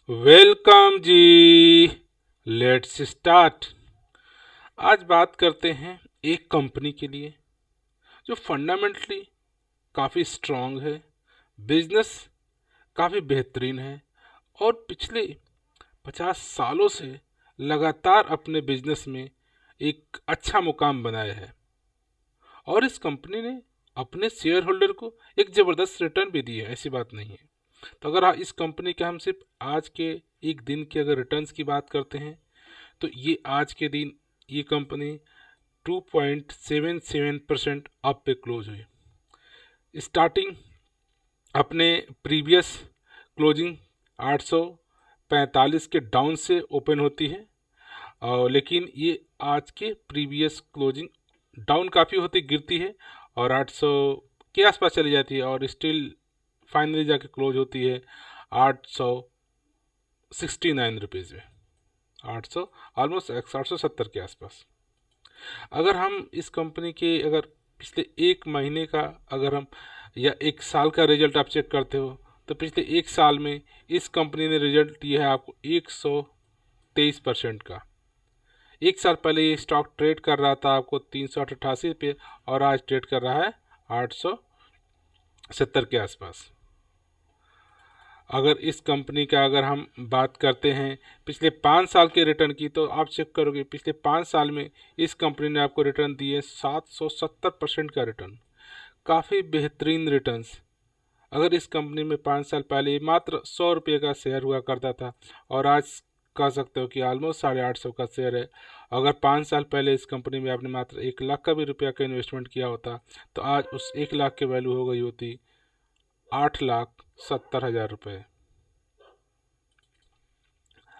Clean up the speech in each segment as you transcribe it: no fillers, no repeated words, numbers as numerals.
Welcome ji. Let's start. आज बात करते हैं एक कंपनी के लिए जो फंडामेंटली काफ़ी स्ट्रांग है, बिजनेस काफ़ी बेहतरीन है और पिछले 50 सालों से लगातार अपने बिजनेस में एक अच्छा मुकाम बनाया है और इस कंपनी ने अपने शेयर होल्डर को एक ज़बरदस्त रिटर्न भी दिया है, ऐसी बात नहीं है। तो अगर इस कंपनी के हम सिर्फ आज के एक दिन के अगर रिटर्न्स की बात करते हैं तो ये आज के दिन ये कंपनी 2.77% अप पे क्लोज हुई। स्टार्टिंग अपने प्रीवियस क्लोजिंग 845 के डाउन से ओपन होती है लेकिन ये आज के प्रीवियस क्लोजिंग डाउन काफ़ी होती गिरती है और 800 के आसपास चली जाती है और स्टिल फाइनली जाके क्लोज होती है 869 रुपीज़ में, 800 ऑलमोस्ट 870 के आसपास। अगर हम इस कंपनी के अगर पिछले एक महीने का अगर हम या एक साल का रिजल्ट आप चेक करते हो तो पिछले एक साल में इस कंपनी ने रिजल्ट दिया है आपको 123% का। एक साल पहले ये स्टॉक ट्रेड कर रहा था आपको 388 पे और आज ट्रेड कर रहा है 870 के आसपास। अगर इस कंपनी का अगर हम बात करते हैं पिछले 5 साल के रिटर्न की तो आप चेक करोगे पिछले 5 साल में इस कंपनी ने आपको रिटर्न दिए 770% का रिटर्न, काफ़ी बेहतरीन रिटर्न्स। अगर इस कंपनी में 5 साल पहले मात्र 100 रुपये का शेयर हुआ करता था और आज कह सकते हो कि ऑलमोस्ट 850 का शेयर है। अगर 5 साल पहले इस कंपनी में आपने मात्र 1 लाख का भी रुपया का इन्वेस्टमेंट किया होता तो आज उस 1 लाख की वैल्यू हो गई होती 8,70,000 रुपये।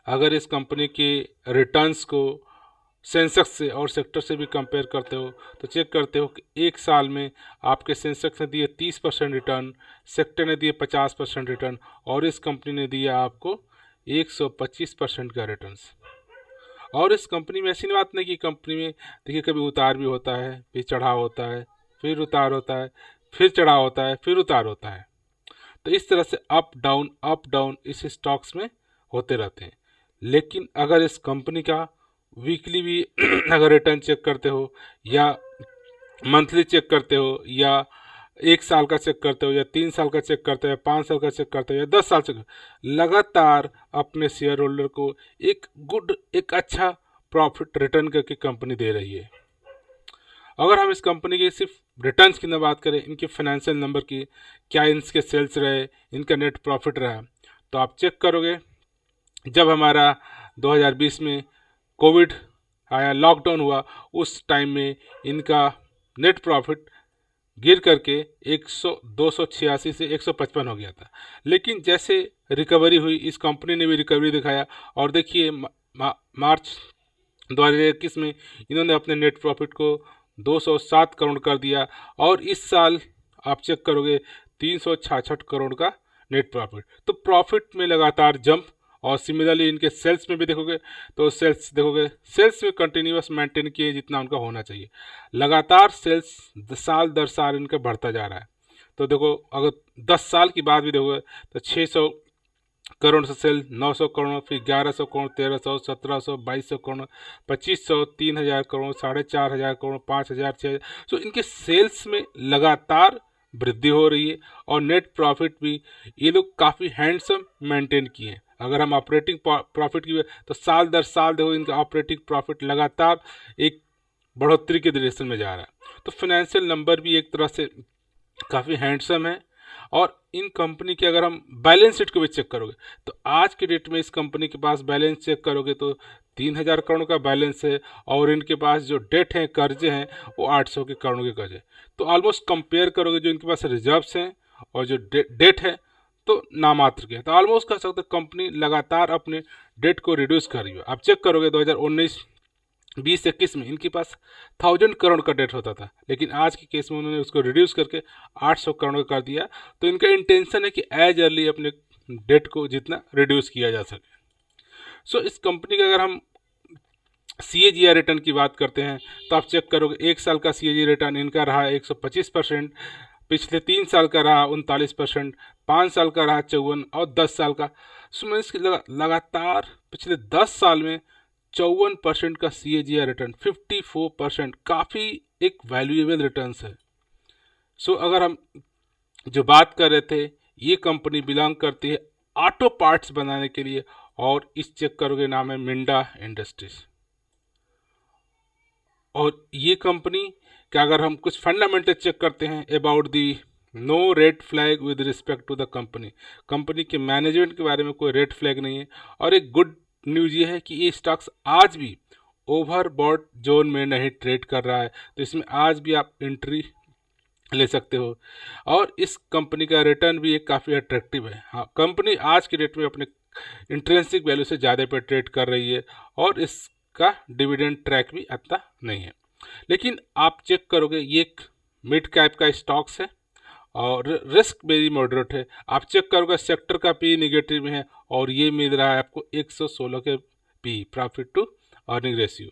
अगर इस कंपनी के रिटर्न्स को सेंसेक्स से और सेक्टर से भी कंपेयर करते हो तो चेक करते हो कि एक साल में आपके सेंसेक्स ने दिए 30% रिटर्न, सेक्टर ने दिए 50% रिटर्न और इस कंपनी ने दिया आपको 125% का रिटर्न्स। और इस कंपनी में ऐसी बात नहीं कि कंपनी में देखिए कभी उतार भी होता है, फिर चढ़ाव होता है, फिर उतार होता है, फिर चढ़ाव होता है, फिर उतार होता है। तो इस तरह से अप डाउन इस स्टॉक्स में होते रहते हैं। लेकिन अगर इस कंपनी का वीकली भी अगर रिटर्न चेक करते हो या मंथली चेक करते हो या एक साल का चेक करते हो या 3 साल का चेक करते हो या 5 साल का चेक करते हो या 10 साल से लगातार अपने शेयर होल्डर को एक अच्छा प्रॉफिट रिटर्न करके कंपनी दे रही है। अगर हम इस कंपनी के सिर्फ रिटर्न्स की न बात करें, इनके फाइनेंशियल नंबर की, क्या इनके सेल्स रहे, इनका नेट प्रॉफिट रहा, तो आप चेक करोगे जब हमारा 2020 में कोविड आया, लॉकडाउन हुआ, उस टाइम में इनका नेट प्रॉफिट गिर करके 286 से 155 हो गया था। लेकिन जैसे रिकवरी हुई इस कंपनी ने भी रिकवरी दिखाया और देखिए मार्च 2021 में इन्होंने अपने नेट प्रॉफिट को 207 करोड़ कर दिया और इस साल आप चेक करोगे 366 करोड़ का नेट प्रॉफिट। तो प्रॉफिट में लगातार जंप और सिमिलरली इनके सेल्स में भी देखोगे तो सेल्स में कंटिन्यूस मेंटेन किए जितना उनका होना चाहिए। लगातार सेल्स साल दर साल इनका बढ़ता जा रहा है। तो देखो अगर 10 साल की बात भी देखोगे तो 600 करोड़ से सेल, 900 करोड़, फिर 1100 करोड़, 1300, 1700, 2200 करोड़, 2500, 3000 करोड़, 4500 करोड़, 5000, 6000। तो इनके सेल्स में लगातार वृद्धि हो रही है और नेट प्रॉफिट भी ये लोग काफ़ी हैंडसम मेंटेन किए हैं। अगर हम ऑपरेटिंग प्रॉफिट की तो साल दर साल देखो इनका ऑपरेटिंग प्रॉफिट लगातार एक बढ़ोतरी के डायरेक्शन में जा रहा है। तो फाइनेंशियल नंबर भी एक तरह से काफ़ी हैंडसम है। और इन कंपनी के अगर हम बैलेंस शीट को भी चेक करोगे तो आज के डेट में इस कंपनी के पास बैलेंस चेक करोगे तो 3000 करोड़ का बैलेंस है और इनके पास जो डेट है, कर्जे हैं, वो 800 के करोड़ के कर्जे। तो ऑलमोस्ट कंपेयर करोगे जो इनके पास रिजर्व्स हैं और जो डेट है तो नामात्र के। तो ऑलमोस्ट कह सकते कंपनी लगातार अपने डेट को रिड्यूस कर रही है। आप चेक करोगे 2019-20 21 में इनके पास 1000 करोड़ का डेट होता था, लेकिन आज के केस में उन्होंने उसको रिड्यूस करके 800 करोड़ का कर दिया। तो इनका इंटेंशन है कि एज अर्ली अपने डेट को जितना रिड्यूस किया जा सके। सो इस कंपनी का अगर हम CAGR रिटर्न की बात करते हैं तो आप चेक करोगे एक साल का CAGR रिटर्न इनका रहा 125%, पिछले 3 साल का रहा 39%, 5 साल का रहा 54 और 10 साल का। सो मीन्स इसकी लगातार पिछले 10 साल में 54% का CAGR रिटर्न, 54%, काफ़ी एक वैल्यूएबल रिटर्न्स है। सो अगर हम जो बात कर रहे थे, ये कंपनी बिलोंग करती है ऑटो पार्ट्स बनाने के लिए, और इस चेक करोगे नाम है मिंडा इंडस्ट्रीज। और ये कंपनी का अगर हम कुछ फंडामेंटल चेक करते हैं about the no red flag with respect to the company के मैनेजमेंट के बारे में कोई रेड फ्लैग नहीं है। और एक गुड न्यूज़ ये है कि ये स्टॉक्स आज भी ओवरबॉट जोन में नहीं ट्रेड कर रहा है, तो इसमें आज भी आप एंट्री ले सकते हो। और इस कंपनी का रिटर्न भी एक काफ़ी अट्रैक्टिव है। हाँ, कंपनी आज की डेट में अपने इंट्रिंसिक वैल्यू से ज़्यादा पे ट्रेड कर रही है, और इसका डिविडेंड ट्रैक भी अच्छा नहीं है। लेकिन आप चेक करोगे ये एक मिड कैप का स्टॉक्स है और रिस्क वेरी मॉडरेट है। आप चेक करोगे सेक्टर का पी नेगेटिव में है, और ये मिल रहा है आपको 116 के P, profit to earning ratio.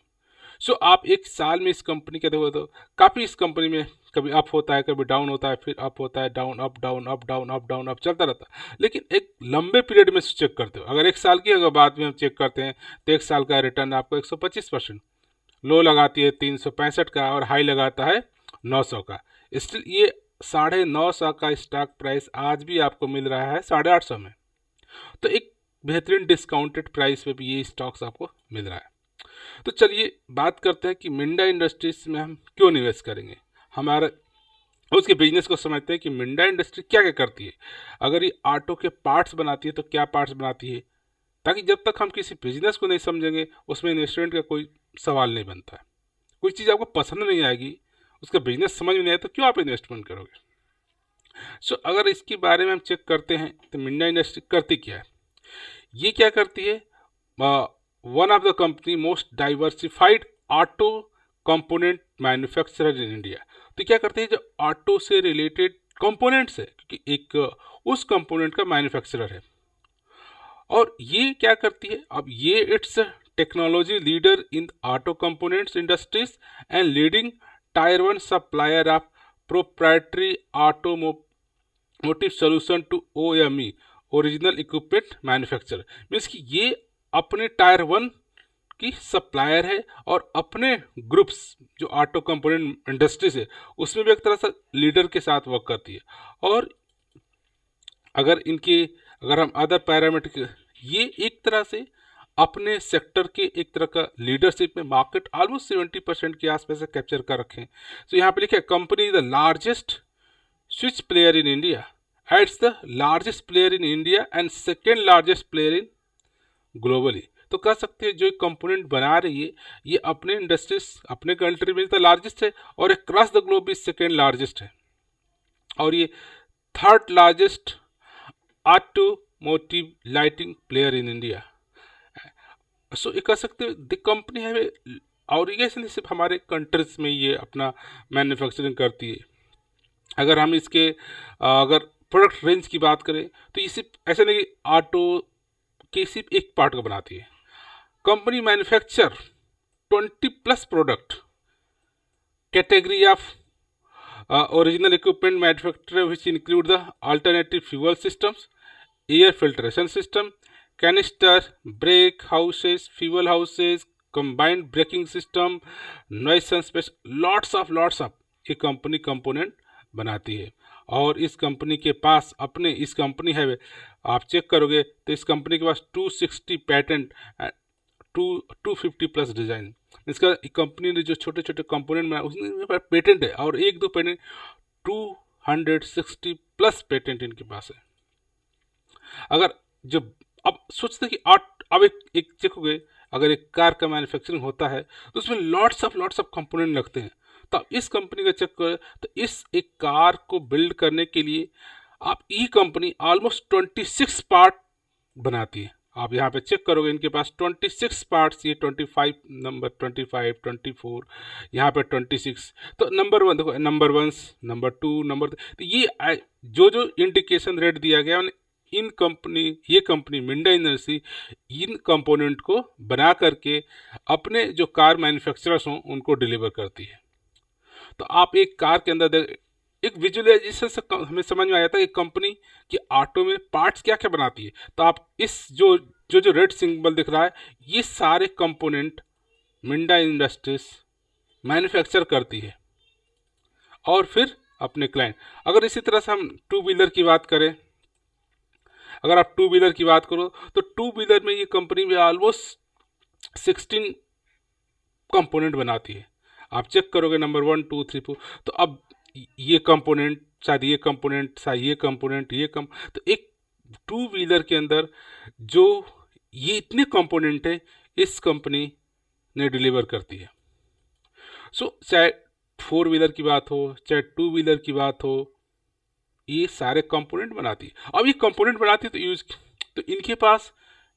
So आप एक साल में इस कंपनी के देखो तो काफ़ी इस कंपनी में कभी अप होता है, कभी डाउन होता है, फिर अप होता है, down up down up down up down up चलता रहता है। लेकिन एक लंबे पीरियड में चेक करते हो, अगर एक साल की अगर बात में हम चेक करते हैं, तो एक साल का रिटर्न आपको 125%, लो लगाती है 365 का और हाई लगाता है 900 का। स्टिल ये 950 का स्टॉक प्राइस आज भी आपको मिल रहा है 850 में, तो एक बेहतरीन डिस्काउंटेड प्राइस पे भी ये स्टॉक्स आपको मिल रहा है। तो चलिए बात करते हैं कि मिंडा इंडस्ट्रीज में हम क्यों निवेश करेंगे। हमारे उसके बिजनेस को समझते हैं कि मिंडा इंडस्ट्री क्या क्या करती है। अगर ये ऑटो के पार्ट्स बनाती है तो क्या पार्ट्स बनाती है, ताकि जब तक हम किसी बिजनेस को नहीं समझेंगे उसमें इन्वेस्टमेंट का कोई सवाल नहीं बनता है। कोई चीज़ आपको पसंद नहीं आएगी, उसका बिजनेस समझ में नहीं आए, तो क्यों आप इन्वेस्टमेंट करोगे। सो अगर इसके बारे में हम चेक करते हैं तो मिंडा इंडस्ट्री करती क्या है। ये क्या करती है, one of the company most diversified auto component manufacturer in India. तो क्या करते हैं, जो ऑटो से रिलेटेड कंपोनेंट्स है, क्योंकि एक उस कंपोनेंट का मैन्युफैक्चरर है। और ये क्या करती है, अब ये its technology leader in auto components industries and leading tier 1 supplier of proprietary automotive solution to OEM, original equipment manufacturer. मीन्स कि ये अपने टायर 1 की सप्लायर है, और अपने ग्रुप्स जो ऑटो कंपोनेंट इंडस्ट्रीज है उसमें भी एक तरह से लीडर के साथ वर्क करती है। और अगर हम अदर पैरामीटर, ये एक तरह से अपने सेक्टर के एक तरह का लीडरशिप में मार्केट ऑलमोस्ट 70% के आसपास से कैप्चर कर रखे हैं। तो यहाँ पे लिखे company is the largest switch player in India, it's the largest player in India and second largest player in globally. तो कह सकते हैं जो कंपोनेंट बना रही है ये अपने इंडस्ट्रीज अपने कंट्री में तो लार्जेस्ट है, और क्रॉस द ग्लोब भी सेकेंड लार्जेस्ट है, और ये third largest automotive lighting player in India. So ये कह सकते हैं द कंपनी है, और ये सिर्फ हमारे कंट्रीज में ये अपना मैन्युफैक्चरिंग करती है। अगर हम इसके अगर प्रोडक्ट रेंज की बात करें तो ये सिर्फ ऐसा नहीं कि ऑटो के सिर्फ एक पार्ट को बनाती है। Company manufacture 20+ product category of original equipment manufacture which include the alternative fuel systems, air filtration system, canister, brake hoses, fuel hoses, combined braking system, noise suspension, lots of ये company component बनाती है। और इस company के पास अपने इस company है, आप चेक करोगे तो इस कंपनी के पास 260 पैटेंट, 250+ डिज़ाइन। इसका कंपनी ने जो छोटे छोटे कंपोनेंट बनाए उसमें पेटेंट है, और 1-2 पेटेंट, 260+ पेटेंट इनके पास है। अगर जब अब सोचते कि अब एक देखोगे, अगर एक कार का मैन्युफैक्चरिंग होता है तो उसमें लॉट्स ऑफ कंपोनेंट लगते हैं। तो इस कंपनी का चेक करें तो इस एक कार को बिल्ड करने के लिए आप ये कंपनी ऑलमोस्ट 26 पार्ट बनाती है। आप यहाँ पे चेक करोगे इनके पास 26 पार्ट्स, ये 25 नंबर 25 24 यहाँ पे 26। तो नंबर 1 देखो, नंबर 1 नंबर 2 नंबर, तो ये जो इंडिकेशन रेट दिया गया ये company Minda industry in component को बना करके अपने जो कार मैन्युफैक्चरर्स हों उनको डिलीवर करती है। तो आप एक कार के अंदर एक विजुअलाइजेशन से हमें समझ में आ जाता है कि कंपनी की ऑटो में पार्ट्स क्या क्या बनाती है। तो आप इस जो रेड सिंबल दिख रहा है, ये सारे कंपोनेंट मिंडा इंडस्ट्रीज मैन्युफैक्चर करती है और फिर अपने क्लाइंट। अगर इसी तरह से हम टू व्हीलर की बात करें, अगर आप टू व्हीलर की बात करो तो टू व्हीलर में ये कंपनी भी ऑलमोस्ट 16 कंपोनेंट बनाती है। आप चेक करोगे नंबर 1 2 3 4, तो अब ये कंपोनेंट शायद ये कंपोनेंट शायद ये कंपोनेंट तो एक टू व्हीलर के अंदर जो ये इतने कंपोनेंट है इस कंपनी ने डिलीवर करती है। सो चाहे फोर व्हीलर की बात हो चाहे टू व्हीलर की बात हो, ये सारे कंपोनेंट बनाती है। अब ये कंपोनेंट बनाती है तो इनके पास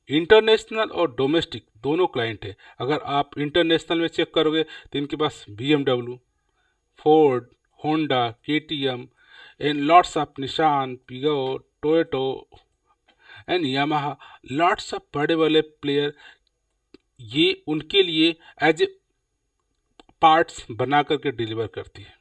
इंटरनेशनल और डोमेस्टिक दोनों क्लाइंट है। अगर आप इंटरनेशनल में चेक करोगे तो इनके पास BMW, Ford, Honda, KTM and lots of Nissan, पिगो, Toyota and Yamaha, lots of बड़े बड़े प्लेयर ये उनके लिए एज ए पार्ट्स बना करके डिलीवर करती है।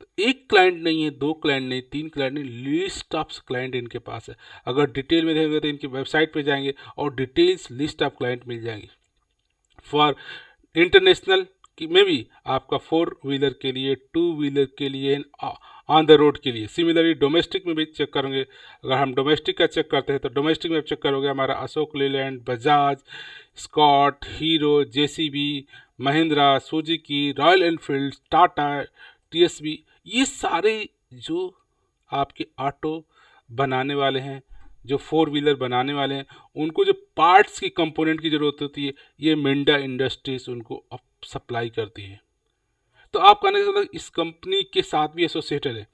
तो एक क्लाइंट नहीं है, दो क्लाइंट नहीं, तीन क्लाइंट नहीं, लिस्ट ऑफ क्लाइंट इनके पास है। अगर डिटेल में देखेंगे तो इनकी वेबसाइट पे जाएंगे और डिटेल्स लिस्ट ऑफ क्लाइंट मिल जाएंगी। फॉर इंटरनेशनल में भी आपका फोर व्हीलर के लिए, टू व्हीलर के लिए, ऑन द रोड के लिए। सिमिलरली डोमेस्टिक में भी चेक करेंगे। अगर हम डोमेस्टिक का चेक करते हैं तो डोमेस्टिक में चेक करोगे हमारा Ashok Leyland, Bajaj, Scott, Hero, JCB, Mahindra, Suzuki, Royal Enfield, Tata, TSB, ये सारे जो आपके ऑटो बनाने वाले हैं, जो फोर व्हीलर बनाने वाले हैं, उनको जो पार्ट्स की कंपोनेंट की ज़रूरत होती है ये मिंडा इंडस्ट्रीज उनको सप्लाई करती है। तो आप कहने का मतलब इस कंपनी के साथ भी एसोसिएटेड है,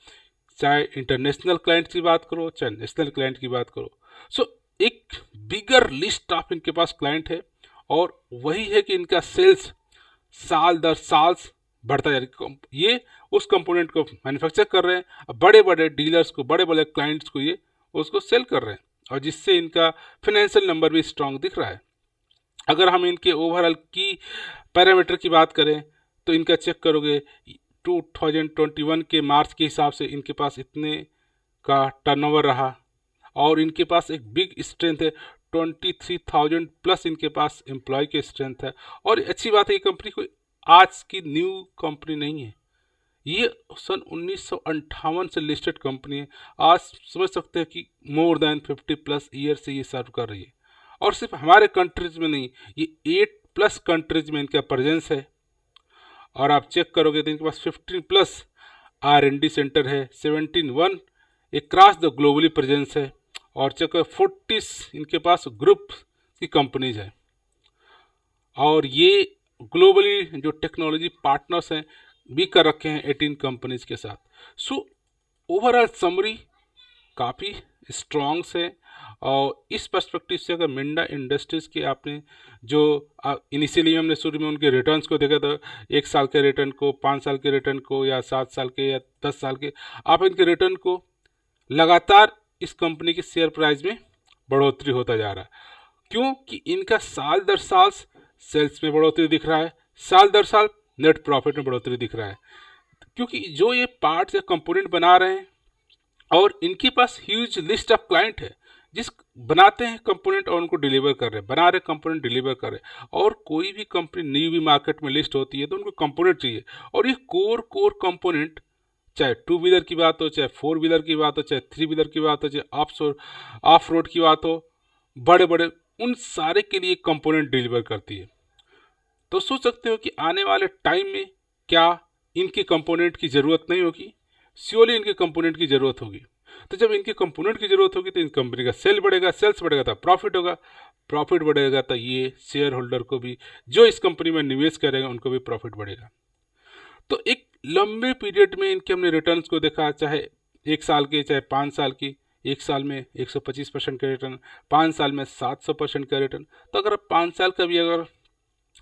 चाहे इंटरनेशनल क्लाइंट की बात करो चाहे नेशनल क्लाइंट की बात करो। सो एक बिगर लिस्ट ऑफ इनके पास क्लाइंट है और वही है कि इनका सेल्स साल दर साल बढ़ता जा रहा है। ये उस कंपोनेंट को मैन्युफैक्चर कर रहे हैं, बड़े बड़े डीलर्स को, बड़े बड़े क्लाइंट्स को ये उसको सेल कर रहे हैं और जिससे इनका फाइनेंशियल नंबर भी स्ट्रांग दिख रहा है। अगर हम इनके ओवरऑल की पैरामीटर की बात करें तो इनका चेक करोगे 2021 के मार्च के हिसाब से इनके पास इतने का टर्नओवर रहा और इनके पास एक बिग स्ट्रेंथ है, 23,000 प्लस इनके पास एम्प्लॉय की स्ट्रेंथ है। और अच्छी बात है, ये कंपनी कोई आज की न्यू कंपनी नहीं है, ये सन 1958 से लिस्टेड कंपनी है। आज समझ सकते हैं कि मोर देन 50 प्लस ईयर से ये सर्व कर रही है और सिर्फ हमारे कंट्रीज में नहीं, ये 8+ कंट्रीज में इनका प्रेजेंस है। और आप चेक करोगे तो इनके पास 15 प्लस R&D सेंटर है, 17 अक्रॉस द ग्लोबली प्रेजेंस है और चेक करो 40 इनके पास ग्रुप की कंपनीज है और ये ग्लोबली जो टेक्नोलॉजी पार्टनर्स हैं भी कर रखे हैं 18 कंपनीज के साथ। सो ओवरऑल समरी काफ़ी स्ट्रॉन्ग है और इस पर्सपेक्टिव से अगर मिंडा इंडस्ट्रीज़ के आपने जो इनिशियली हमने शुरू में उनके रिटर्न्स को देखा था, 1 साल के रिटर्न को, 5 साल के रिटर्न को या 7 साल के या 10 साल के, आप इनके रिटर्न को लगातार इस कंपनी के शेयर प्राइस में बढ़ोतरी होता जा रहा है। क्योंकि इनका साल दर साल सेल्स में बढ़ोतरी दिख रहा है, साल दर साल नेट प्रॉफिट में बढ़ोतरी दिख रहा है, क्योंकि जो ये पार्ट्स या कंपोनेंट बना रहे हैं और इनके पास ह्यूज लिस्ट ऑफ क्लाइंट है जिस बनाते हैं कंपोनेंट और उनको डिलीवर कर रहे हैं, बना रहे कंपोनेंट डिलीवर कर रहे हैं। और कोई भी कंपनी न्यू भी मार्केट में लिस्ट होती है तो उनको कंपोनेंट चाहिए और ये कोर कंपोनेंट, चाहे टू व्हीलर की बात हो, चाहे फोर व्हीलर की बात हो, चाहे थ्री व्हीलर की बात हो, चाहे ऑफ रोड की बात हो, बड़े बड़े उन सारे के लिए कंपोनेंट डिलीवर करती है। तो सोच सकते हो कि आने वाले टाइम में क्या इनके कंपोनेंट की ज़रूरत नहीं होगी, श्योरली इनके कंपोनेंट की ज़रूरत होगी। तो जब इनके कंपोनेंट की ज़रूरत होगी तो इन कंपनी का सेल बढ़ेगा, सेल्स बढ़ेगा तो प्रॉफिट होगा, प्रॉफिट बढ़ेगा तो ये शेयर होल्डर को भी, जो इस कंपनी में निवेश करेगा उनको भी प्रॉफिट बढ़ेगा। तो एक लंबे पीरियड में इनके हमने रिटर्न्स को देखा, चाहे 1 साल के चाहे 5 साल की। 1 साल में 125% का रिटर्न, 5 साल में 700% का रिटर्न। तो अगर 5 साल का भी अगर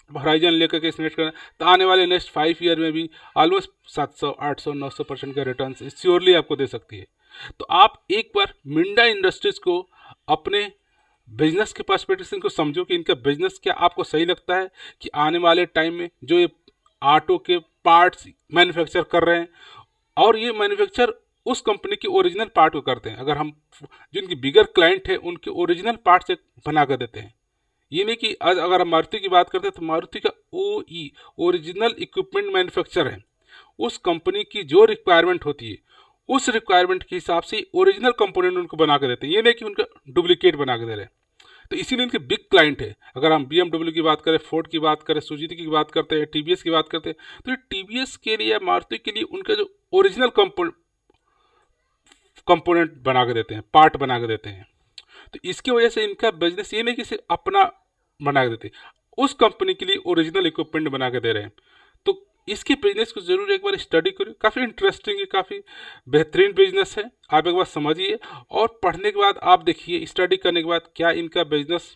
हॉराइजन लेकर के इन्वेस्ट करें तो आने वाले नेक्स्ट 5 ईयर में भी ऑलमोस्ट 700, 800, 900% का रिटर्न श्योरली आपको दे सकती है। तो आप एक बार मिंडा इंडस्ट्रीज को अपने बिजनेस के पर्सपेक्टिव से इनको समझो कि इनका बिजनेस क्या आपको सही लगता है कि आने वाले टाइम में जो ये ऑटो के पार्ट्स मैन्युफैक्चर कर रहे हैं, और ये मैन्युफैक्चर उस कंपनी की ओरिजिनल पार्ट को करते हैं। अगर हम जिनकी बिगर क्लाइंट है उनके ओरिजिनल पार्ट से बना कर देते हैं। ये नहीं कि आज अगर हम मारुति की बात करते हैं तो मारुति का OE ओरिजिनल इक्विपमेंट मैन्युफैक्चर है। उस कंपनी की जो रिक्वायरमेंट होती है उस रिक्वायरमेंट के हिसाब से ओरिजिनल कंपोनेंट उनको बना के देते हैं, ये नहीं कि उनका डुप्लीकेट बना के दे रहे हैं। तो इसीलिए इनके बिग क्लाइंट है। अगर हम BMW की बात करें, फोर्ड की बात करें, सुजुकी की बात करते हैं, TVS की बात करते हैं, तो ये TVS के लिए, मारुति के लिए उनका जो ओरिजिनल कंपोनेंट बना के देते हैं, पार्ट बना के देते हैं। तो इसकी वजह से इनका बिजनेस ये नहीं कि सिर्फ अपना बना के देते, उस कंपनी के लिए ओरिजिनल इक्विपमेंट बना के दे रहे हैं। तो इसके बिजनेस को जरूर एक बार स्टडी करिए, काफ़ी इंटरेस्टिंग है, काफ़ी बेहतरीन बिजनेस है। आप एक बार समझिए और पढ़ने के बाद आप देखिए, स्टडी करने के बाद क्या इनका बिजनेस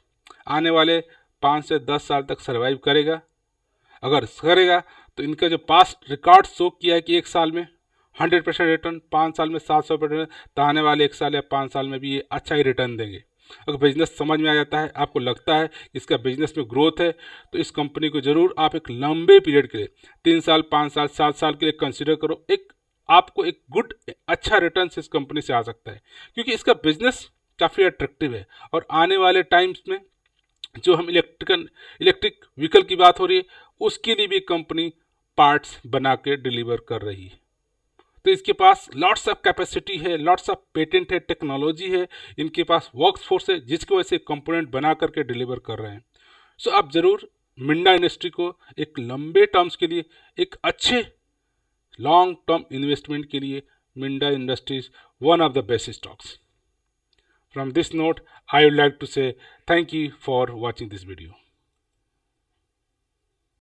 आने वाले 5 से 10 साल तक सर्वाइव करेगा। अगर करेगा तो इनका जो पास्ट रिकॉर्ड शो किया है कि एक साल में 100% रिटर्न, 5 साल में 700%, तो आने वाले 1 साल या 5 साल में भी ये अच्छा ही रिटर्न देंगे। अगर बिजनेस समझ में आ जाता है, आपको लगता है इसका बिजनेस में ग्रोथ है, तो इस कंपनी को जरूर आप एक लंबे पीरियड के लिए 3 साल, 5 साल, 7 साल के लिए कंसिडर करो। आपको एक गुड, अच्छा रिटर्न इस कंपनी से आ सकता है, क्योंकि इसका बिजनेस काफ़ी अट्रैक्टिव है। और आने वाले टाइम्स में जो हम इलेक्ट्रिक व्हीकल की बात हो रही है, उसके लिए भी कंपनी पार्ट्स बना के डिलीवर कर रही है। तो इसके पास लॉट्स ऑफ कैपेसिटी है, लॉट्स ऑफ पेटेंट है, टेक्नोलॉजी है, इनके पास वर्क फोर्स है, जिसकी वजह से कंपोनेंट बना करके डिलीवर कर रहे हैं। सो आप ज़रूर मिंडा इंडस्ट्री को एक लंबे टर्म्स के लिए, एक अच्छे लॉन्ग टर्म इन्वेस्टमेंट के लिए, Minda industries one of the best stocks. From this note, I would like to say thank you for watching this video.